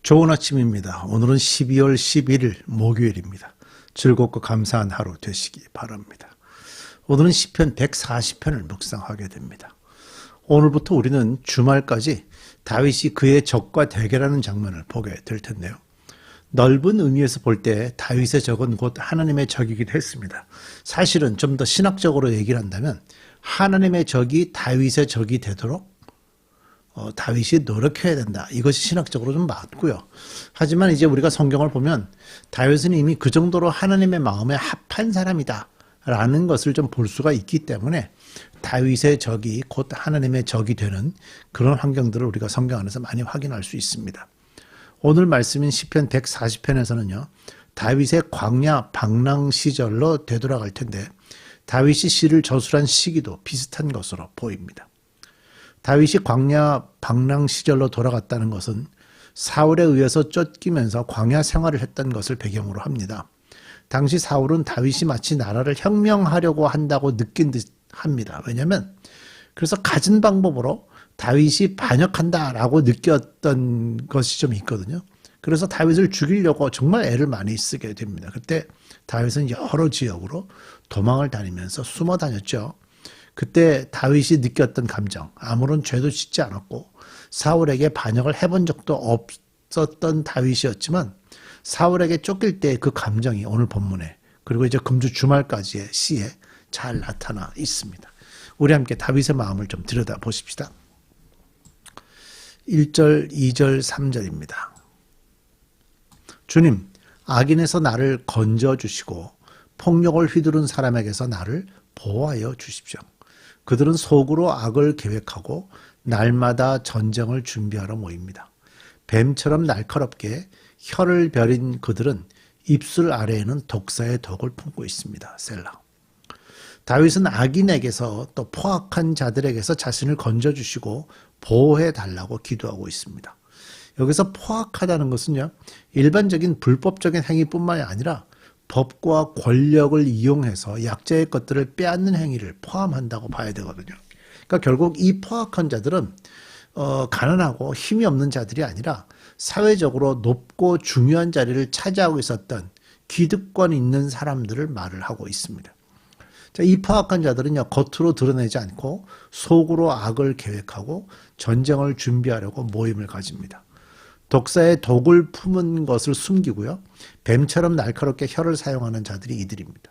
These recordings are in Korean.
좋은 아침입니다. 오늘은 12월 11일 목요일입니다. 즐겁고 감사한 하루 되시기 바랍니다. 오늘은 시편 140편을 묵상하게 됩니다. 오늘부터 우리는 주말까지 다윗이 그의 적과 대결하는 장면을 보게 될 텐데요. 넓은 의미에서 볼 때 다윗의 적은 곧 하나님의 적이기도 했습니다. 사실은 좀 더 신학적으로 얘기를 한다면 하나님의 적이 다윗의 적이 되도록 다윗이 노력해야 된다. 이것이 신학적으로 좀 맞고요. 하지만 이제 우리가 성경을 보면 다윗은 이미 그 정도로 하나님의 마음에 합한 사람이다 라는 것을 좀 볼 수가 있기 때문에 다윗의 적이 곧 하나님의 적이 되는 그런 환경들을 우리가 성경 안에서 많이 확인할 수 있습니다. 오늘 말씀인 시편 140편에서는요. 다윗의 광야 방랑 시절로 되돌아갈 텐데 다윗이 시를 저술한 시기도 비슷한 것으로 보입니다. 다윗이 광야 방랑 시절로 돌아갔다는 것은 사울에 의해서 쫓기면서 광야 생활을 했던 것을 배경으로 합니다. 당시 사울은 다윗이 마치 나라를 혁명하려고 한다고 느낀 듯 합니다. 왜냐하면 그래서 가진 방법으로 다윗이 반역한다라고 느꼈던 것이 좀 있거든요. 그래서 다윗을 죽이려고 정말 애를 많이 쓰게 됩니다. 그때 다윗은 여러 지역으로 도망을 다니면서 숨어 다녔죠. 그때 다윗이 느꼈던 감정, 아무런 죄도 짓지 않았고 사울에게 반역을 해본 적도 없었던 다윗이었지만 사울에게 쫓길 때 그 감정이 오늘 본문에 그리고 이제 금주 주말까지의 시에 잘 나타나 있습니다. 우리 함께 다윗의 마음을 좀 들여다 보십시다. 1절, 2절, 3절입니다. 주님, 악인에서 나를 건져주시고 폭력을 휘두른 사람에게서 나를 보호하여 주십시오. 그들은 속으로 악을 계획하고 날마다 전쟁을 준비하러 모입니다. 뱀처럼 날카롭게 혀를 벼린 그들은 입술 아래에는 독사의 독을 품고 있습니다. 셀라. 다윗은 악인에게서 또 포악한 자들에게서 자신을 건져주시고 보호해달라고 기도하고 있습니다. 여기서 포악하다는 것은요. 일반적인 불법적인 행위뿐만이 아니라 법과 권력을 이용해서 약자의 것들을 빼앗는 행위를 포함한다고 봐야 되거든요. 그러니까 결국 이 포악한 자들은 가난하고 힘이 없는 자들이 아니라 사회적으로 높고 중요한 자리를 차지하고 있었던 기득권 있는 사람들을 말을 하고 있습니다. 자, 이 포악한 자들은요, 겉으로 드러내지 않고 속으로 악을 계획하고 전쟁을 준비하려고 모임을 가집니다. 독사의 독을 품은 것을 숨기고요. 뱀처럼 날카롭게 혀를 사용하는 자들이 이들입니다.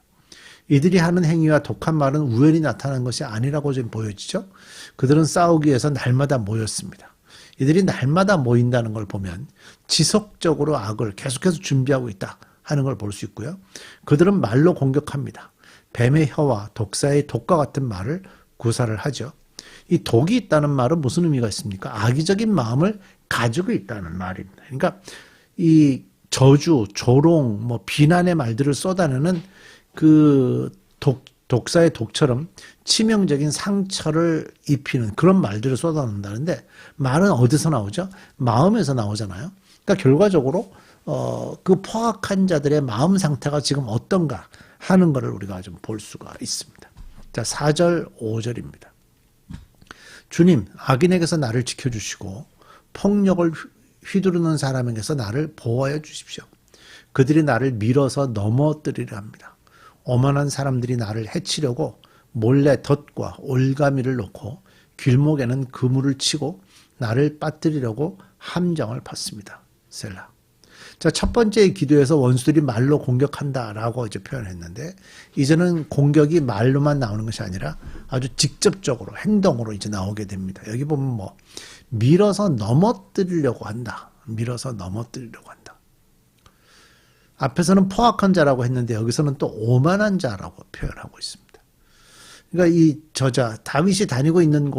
이들이 하는 행위와 독한 말은 우연히 나타난 것이 아니라고 좀 보여지죠. 그들은 싸우기 위해서 날마다 모였습니다. 이들이 날마다 모인다는 걸 보면 지속적으로 악을 계속해서 준비하고 있다 하는 걸 볼 수 있고요. 그들은 말로 공격합니다. 뱀의 혀와 독사의 독과 같은 말을 구사를 하죠. 이 독이 있다는 말은 무슨 의미가 있습니까? 악의적인 마음을 가지고 있다는 말입니다. 그러니까 이 저주, 조롱, 비난의 말들을 쏟아내는 그 독사의 독처럼 치명적인 상처를 입히는 그런 말들을 쏟아낸다는데 말은 어디서 나오죠? 마음에서 나오잖아요. 그러니까 결과적으로 그 포악한 자들의 마음 상태가 지금 어떤가 하는 것을 우리가 좀 볼 수가 있습니다. 자, 4절, 5절입니다. 주님, 악인에게서 나를 지켜주시고 폭력을 휘두르는 사람에게서 나를 보호하여 주십시오. 그들이 나를 밀어서 넘어뜨리려 합니다. 오만한 사람들이 나를 해치려고 몰래 덫과 올가미를 놓고 길목에는 그물을 치고 나를 빠뜨리려고 함정을 팠습니다. 셀라. 자, 첫 번째 기도에서 원수들이 말로 공격한다라고 이제 표현했는데 이제는 공격이 말로만 나오는 것이 아니라 아주 직접적으로 행동으로 이제 나오게 됩니다. 여기 보면 밀어서 넘어뜨리려고 한다. 밀어서 넘어뜨리려고 한다. 앞에서는 포악한 자라고 했는데 여기서는 또 오만한 자라고 표현하고 있습니다. 그러니까 이 저자 다윗이 다니고 있는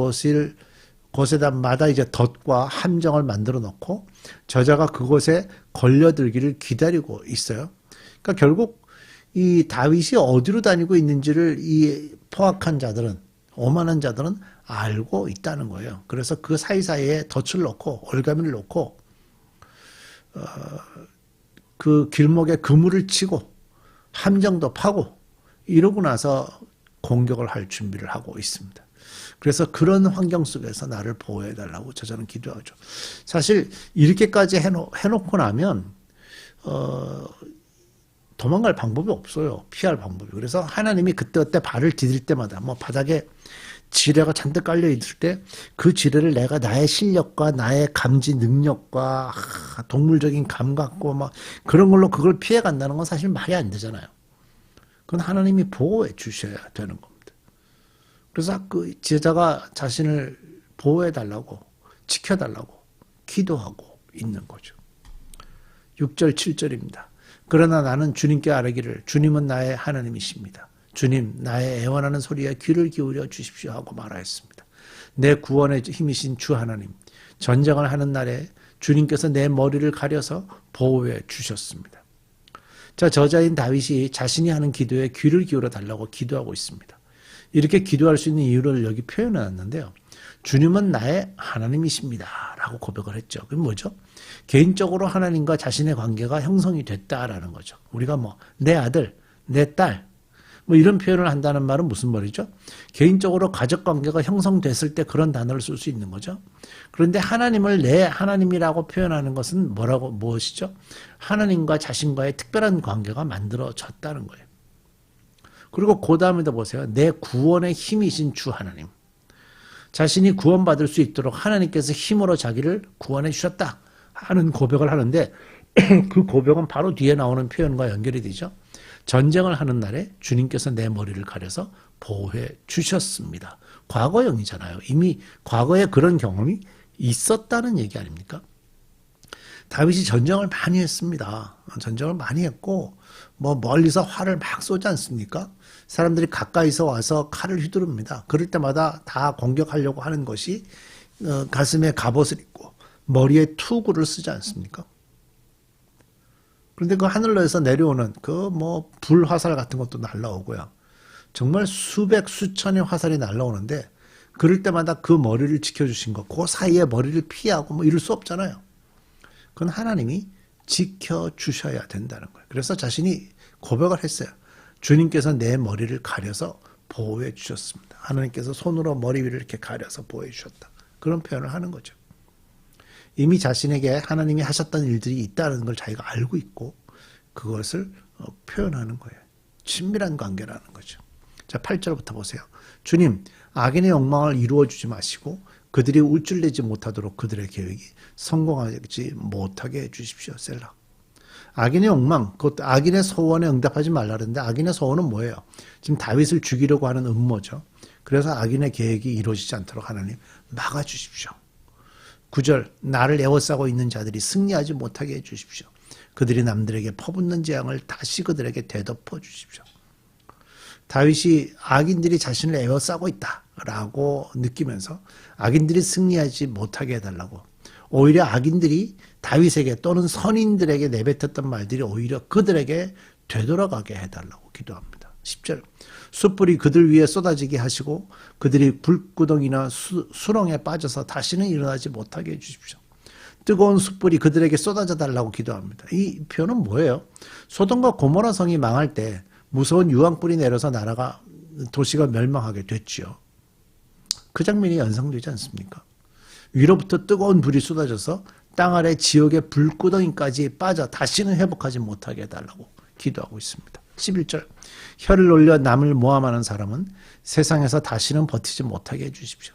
곳에다마다 이제 덫과 함정을 만들어 놓고 저자가 그곳에 걸려들기를 기다리고 있어요. 그러니까 결국 이 다윗이 어디로 다니고 있는지를 이 포악한 자들은, 오만한 자들은 알고 있다는 거예요. 그래서 그 사이사이에 덫을 놓고 올가미를 놓고 그 길목에 그물을 치고 함정도 파고 이러고 나서 공격을 할 준비를 하고 있습니다. 그래서 그런 환경 속에서 나를 보호해달라고 저자는 기도하죠. 사실 이렇게까지 해놓고 나면 도망갈 방법이 없어요. 피할 방법이. 그래서 하나님이 그때그때 발을 디딜 때마다 뭐 바닥에 지뢰가 잔뜩 깔려 있을 때 그 지뢰를 내가 나의 실력과 나의 감지 능력과 동물적인 감각과 막 그런 걸로 그걸 피해 간다는 건 사실 말이 안 되잖아요. 그건 하나님이 보호해 주셔야 되는 겁니다. 그래서 그 제자가 자신을 보호해 달라고 지켜달라고 기도하고 있는 거죠. 6절 7절입니다. 그러나 나는 주님께 아뢰기를 주님은 나의 하나님이십니다. 주님 나의 애원하는 소리에 귀를 기울여 주십시오 하고 말하였습니다. 내 구원의 힘이신 주 하나님, 전쟁을 하는 날에 주님께서 내 머리를 가려서 보호해 주셨습니다. 자, 저자인 다윗이 자신이 하는 기도에 귀를 기울여 달라고 기도하고 있습니다. 이렇게 기도할 수 있는 이유를 여기 표현해 놨는데요. 주님은 나의 하나님이십니다 라고 고백을 했죠. 그게 뭐죠? 개인적으로 하나님과 자신의 관계가 형성이 됐다라는 거죠. 우리가 뭐 내 아들, 내 딸 뭐 이런 표현을 한다는 말은 무슨 말이죠? 개인적으로 가족 관계가 형성됐을 때 그런 단어를 쓸 수 있는 거죠. 그런데 하나님을 내 하나님이라고 표현하는 것은 무엇이죠? 하나님과 자신과의 특별한 관계가 만들어졌다는 거예요. 그리고 그 다음에도 보세요. 내 구원의 힘이신 주 하나님. 자신이 구원받을 수 있도록 하나님께서 힘으로 자기를 구원해 주셨다 하는 고백을 하는데 그 고백은 바로 뒤에 나오는 표현과 연결이 되죠. 전쟁을 하는 날에 주님께서 내 머리를 가려서 보호해 주셨습니다. 과거형이잖아요. 이미 과거에 그런 경험이 있었다는 얘기 아닙니까? 다윗이 전쟁을 많이 했습니다. 전쟁을 많이 했고 뭐 멀리서 활을 막 쏘지 않습니까? 사람들이 가까이서 와서 칼을 휘두릅니다. 그럴 때마다 다 공격하려고 하는 것이 가슴에 갑옷을 입고 머리에 투구를 쓰지 않습니까? 그런데 그 하늘로에서 내려오는 그 뭐 불화살 같은 것도 날라오고요. 정말 수백 수천의 화살이 날라오는데 그럴 때마다 그 머리를 지켜주신 것, 그 사이에 머리를 피하고 뭐 이럴 수 없잖아요. 그건 하나님이 지켜주셔야 된다는 거예요. 그래서 자신이 고백을 했어요. 주님께서 내 머리를 가려서 보호해 주셨습니다. 하나님께서 손으로 머리 위를 이렇게 가려서 보호해 주셨다. 그런 표현을 하는 거죠. 이미 자신에게 하나님이 하셨던 일들이 있다는 걸 자기가 알고 있고 그것을 표현하는 거예요. 친밀한 관계라는 거죠. 자, 8절부터 보세요. 주님, 악인의 욕망을 이루어주지 마시고 그들이 울줄내지 못하도록 그들의 계획이 성공하지 못하게 해주십시오. 셀라. 악인의 욕망, 그것도 악인의 소원에 응답하지 말라는데 악인의 소원은 뭐예요? 지금 다윗을 죽이려고 하는 음모죠. 그래서 악인의 계획이 이루어지지 않도록 하나님 막아주십시오. 9절, 나를 에워싸고 있는 자들이 승리하지 못하게 해주십시오. 그들이 남들에게 퍼붓는 재앙을 다시 그들에게 되덮어 주십시오. 다윗이 악인들이 자신을 에워싸고 있다라고 느끼면서 악인들이 승리하지 못하게 해달라고, 오히려 악인들이 다윗에게 또는 선인들에게 내뱉었던 말들이 오히려 그들에게 되돌아가게 해달라고 기도합니다. 10절, 숯불이 그들 위에 쏟아지게 하시고 그들이 불구덩이나 수렁에 빠져서 다시는 일어나지 못하게 해주십시오. 뜨거운 숯불이 그들에게 쏟아져 달라고 기도합니다. 이 표현은 뭐예요? 소돔과 고모라 성이 망할 때 무서운 유황불이 내려서 나라가, 도시가 멸망하게 됐지요. 그 장면이 연상되지 않습니까? 위로부터 뜨거운 불이 쏟아져서 땅 아래 지옥의 불구덩이까지 빠져 다시는 회복하지 못하게 해달라고 기도하고 있습니다. 11절, 혀를 올려 남을 모함하는 사람은 세상에서 다시는 버티지 못하게 해주십시오.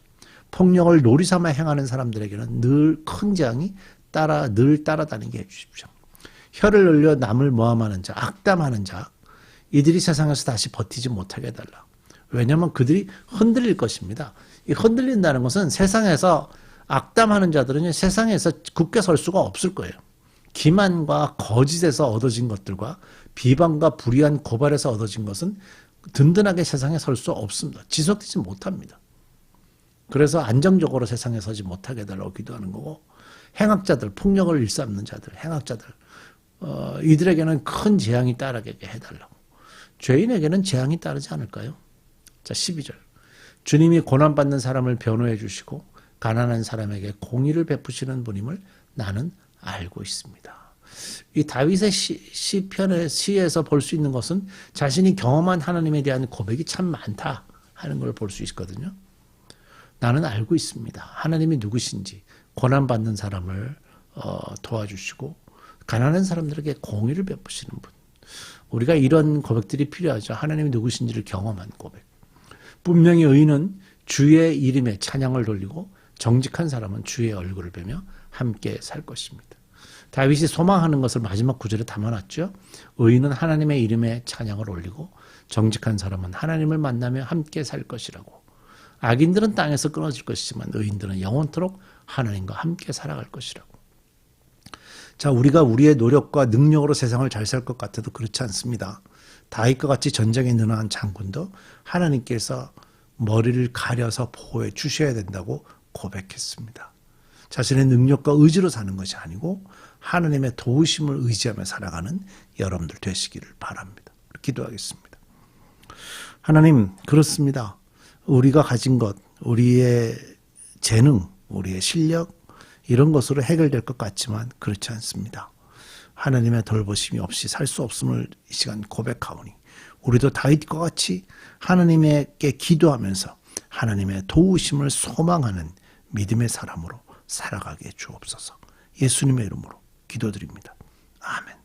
폭력을 놀이삼아 행하는 사람들에게는 늘 큰 재앙이 늘 따라다니게 해주십시오. 혀를 올려 남을 모함하는 자, 악담하는 자, 이들이 세상에서 다시 버티지 못하게 해달라. 왜냐하면 그들이 흔들릴 것입니다. 이 흔들린다는 것은 세상에서 악담하는 자들은 세상에서 굳게 설 수가 없을 거예요. 기만과 거짓에서 얻어진 것들과 비방과 불의한 고발에서 얻어진 것은 든든하게 세상에 설 수 없습니다. 지속되지 못합니다. 그래서 안정적으로 세상에 서지 못하게 해달라고 기도하는 거고, 행악자들, 폭력을 일삼는 자들, 행악자들, 이들에게는 큰 재앙이 따르게 해달라고. 죄인에게는 재앙이 따르지 않을까요? 자, 12절. 주님이 고난받는 사람을 변호해 주시고 가난한 사람에게 공의를 베푸시는 분임을 나는 알고 있습니다. 이 다윗의 시편의 시에서 볼 수 있는 것은 자신이 경험한 하나님에 대한 고백이 참 많다 하는 걸 볼 수 있거든요. 나는 알고 있습니다. 하나님이 누구신지 고난받는 사람을 도와주시고 가난한 사람들에게 공의를 베푸시는 분. 우리가 이런 고백들이 필요하죠. 하나님이 누구신지를 경험한 고백. 분명히 의인은 주의 이름에 찬양을 돌리고 정직한 사람은 주의 얼굴을 뵈며 함께 살 것입니다. 다윗이 소망하는 것을 마지막 구절에 담아놨죠. 의인은 하나님의 이름에 찬양을 올리고 정직한 사람은 하나님을 만나며 함께 살 것이라고. 악인들은 땅에서 끊어질 것이지만 의인들은 영원토록 하나님과 함께 살아갈 것이라고. 자, 우리가 우리의 노력과 능력으로 세상을 잘 살 것 같아도 그렇지 않습니다. 다윗과 같이 전쟁에 능한 장군도 하나님께서 머리를 가려서 보호해 주셔야 된다고 고백했습니다. 자신의 능력과 의지로 사는 것이 아니고 하나님의 도우심을 의지하며 살아가는 여러분들 되시기를 바랍니다. 기도하겠습니다. 하나님, 그렇습니다. 우리가 가진 것, 우리의 재능, 우리의 실력 이런 것으로 해결될 것 같지만 그렇지 않습니다. 하나님의 돌보심이 없이 살 수 없음을 이 시간 고백하오니 우리도 다윗과 같이 하나님께 기도하면서 하나님의 도우심을 소망하는 믿음의 사람으로 살아가게 주옵소서. 예수님의 이름으로 기도드립니다. 아멘.